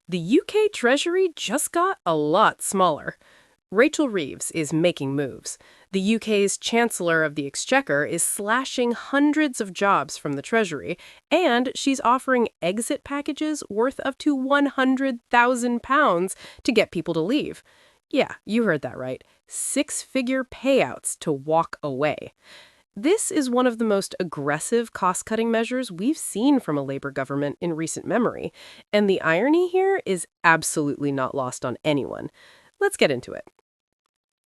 The UK Treasury just got a lot smaller. Rachel Reeves is making moves. The UK's Chancellor of the Exchequer is slashing hundreds of jobs from the Treasury, and she's offering exit packages worth up to £100,000 to get people to leave. Yeah, you heard that right. Six-figure payouts to walk away. This is one of the most aggressive cost-cutting measures we've seen from a Labour government in recent memory, and the irony here is absolutely not lost on anyone. Let's get into it.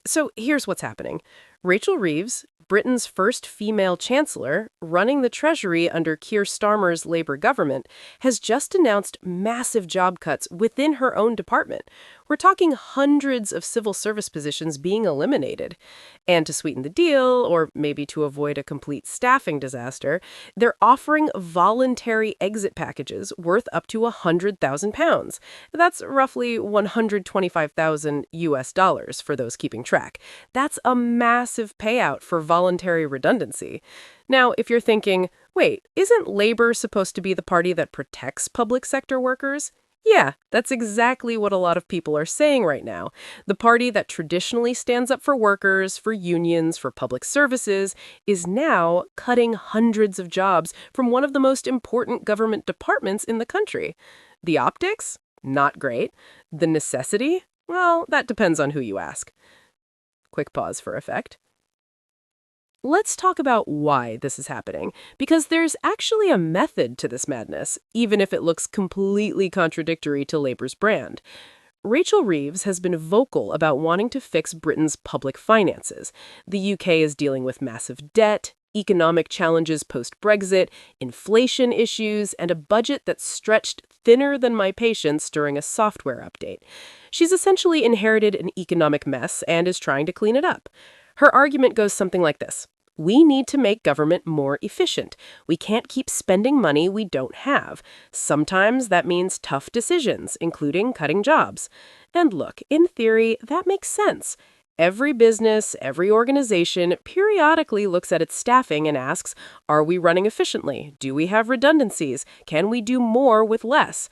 So here's what's happening. Rachel Reeves, Britain's first female chancellor, running the Treasury under Keir Starmer's Labour government, has just announced massive job cuts within her own department. We're talking hundreds of civil service positions being eliminated. And to sweeten the deal, or maybe to avoid a complete staffing disaster, they're offering voluntary exit packages worth up to £100,000. That's roughly 125,000 US dollars for those keeping track. That's a massive payout for voluntary redundancy. Now, if you're thinking, wait, isn't Labor supposed to be the party that protects public sector workers? Yeah, that's exactly what a lot of people are saying right now. The party that traditionally stands up for workers, for unions, for public services, is now cutting hundreds of jobs from one of the most important government departments in the country. The optics? Not great. The necessity? Well, that depends on who you ask. Quick pause for effect. Let's talk about why this is happening, because there's actually a method to this madness, even if it looks completely contradictory to Labour's brand. Rachel Reeves has been vocal about wanting to fix Britain's public finances. The UK is dealing with massive debt, economic challenges post-Brexit, inflation issues, and a budget that's stretched thinner than my patience during a software update. She's essentially inherited an economic mess and is trying to clean it up. Her argument goes something like this. We need to make government more efficient. We can't keep spending money we don't have. Sometimes that means tough decisions, including cutting jobs. And look, in theory, that makes sense. Every business, every organization periodically looks at its staffing and asks, are we running efficiently? Do we have redundancies? Can we do more with less?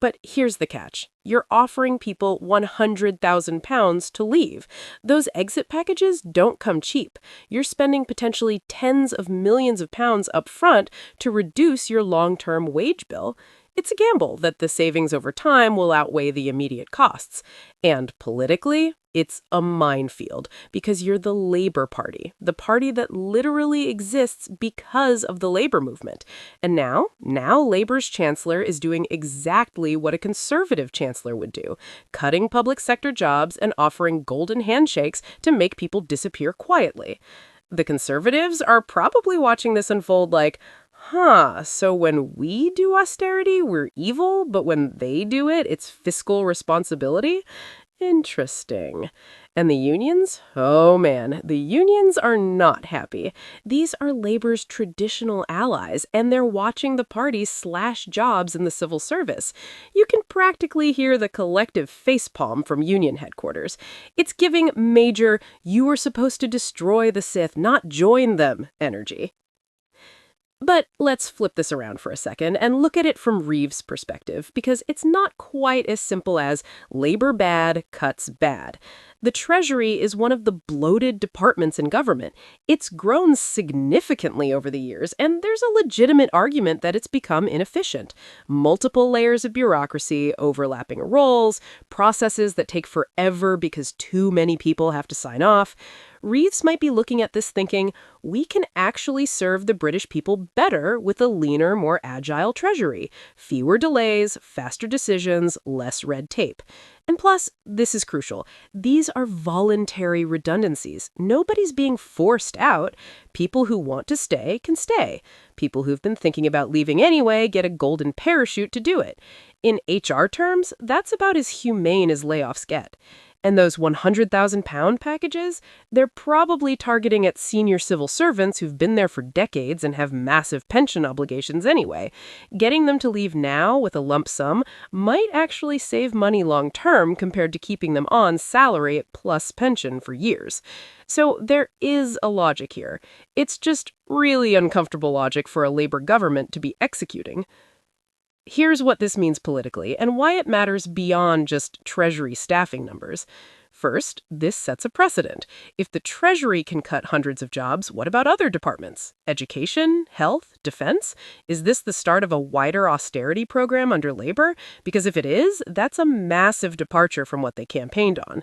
But here's the catch. You're offering people £100,000 to leave. Those exit packages don't come cheap. You're spending potentially tens of millions of pounds up front to reduce your long-term wage bill. It's a gamble that the savings over time will outweigh the immediate costs. And politically, it's a minefield because you're the Labour Party, the party that literally exists because of the labor movement. And now Labour's chancellor is doing exactly what a conservative chancellor would do, cutting public sector jobs and offering golden handshakes to make people disappear quietly. The conservatives are probably watching this unfold like, so when we do austerity, we're evil, but when they do it, it's fiscal responsibility? Interesting. And the unions? Oh man, the unions are not happy. These are Labour's traditional allies, and they're watching the party slash jobs in the civil service. You can practically hear the collective facepalm from union headquarters. It's giving major, you were supposed to destroy the Sith, not join them energy. But let's flip this around for a second and look at it from Reeves' perspective, because it's not quite as simple as Labour bad cuts bad. The Treasury is one of the bloated departments in government. It's grown significantly over the years, and there's a legitimate argument that it's become inefficient. Multiple layers of bureaucracy, overlapping roles, processes that take forever because too many people have to sign off. Reeves might be looking at this thinking, we can actually serve the British people better with a leaner, more agile Treasury. Fewer delays, faster decisions, less red tape. And plus, this is crucial, these are voluntary redundancies. Nobody's being forced out. People who want to stay can stay. People who've been thinking about leaving anyway get a golden parachute to do it. In HR terms, that's about as humane as layoffs get. And those £100,000 packages, they're probably targeting at senior civil servants who've been there for decades and have massive pension obligations anyway. Getting them to leave now with a lump sum might actually save money long term compared to keeping them on salary plus pension for years. So there is a logic here. It's just really uncomfortable logic for a Labour government to be executing. Here's what this means politically and why it matters beyond just Treasury staffing numbers. First, this sets a precedent. If the Treasury can cut hundreds of jobs, what about other departments? Education, health, defense? Is this the start of a wider austerity program under Labor? Because if it is, that's a massive departure from what they campaigned on.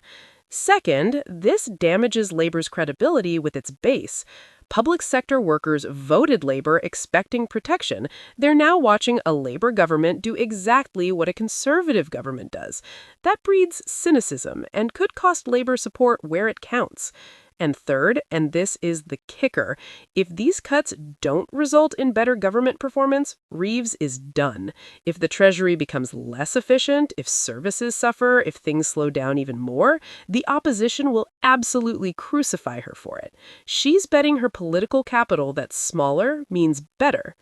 Second, this damages Labor's credibility with its base. Public sector workers voted Labor expecting protection. They're now watching a Labor government do exactly what a conservative government does. That breeds cynicism and could cost Labor support where it counts. And third, and this is the kicker, if these cuts don't result in better government performance, Reeves is done. If the Treasury becomes less efficient, if services suffer, if things slow down even more, the opposition will absolutely crucify her for it. She's betting her political capital that smaller means better.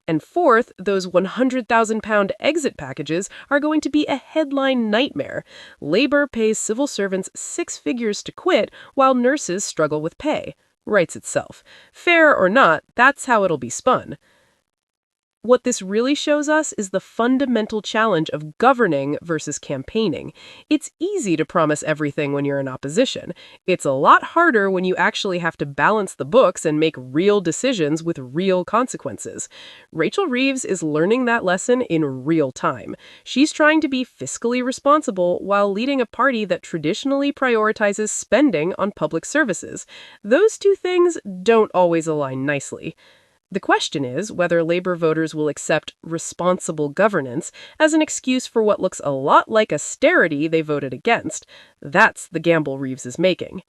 And fourth, those 100,000-pound exit packages are going to be a headline nightmare. Labor pays civil servants six figures to quit while nurses struggle with pay. Writes itself. Fair or not, that's how it'll be spun. What this really shows us is the fundamental challenge of governing versus campaigning. It's easy to promise everything when you're in opposition. It's a lot harder when you actually have to balance the books and make real decisions with real consequences. Rachel Reeves is learning that lesson in real time. She's trying to be fiscally responsible while leading a party that traditionally prioritizes spending on public services. Those two things don't always align nicely. The question is whether Labor voters will accept responsible governance as an excuse for what looks a lot like austerity they voted against. That's the gamble Reeves is making.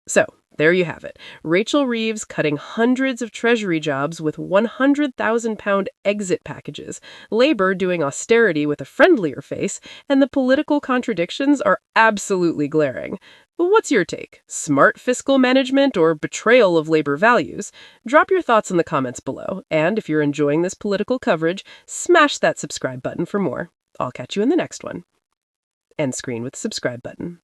So, there you have it. Rachel Reeves cutting hundreds of Treasury jobs with 100,000-pound exit packages, Labor doing austerity with a friendlier face, and the political contradictions are absolutely glaring. But what's your take? Smart fiscal management or betrayal of Labor values? Drop your thoughts in the comments below, and if you're enjoying this political coverage, smash that subscribe button for more. I'll catch you in the next one. End screen with subscribe button.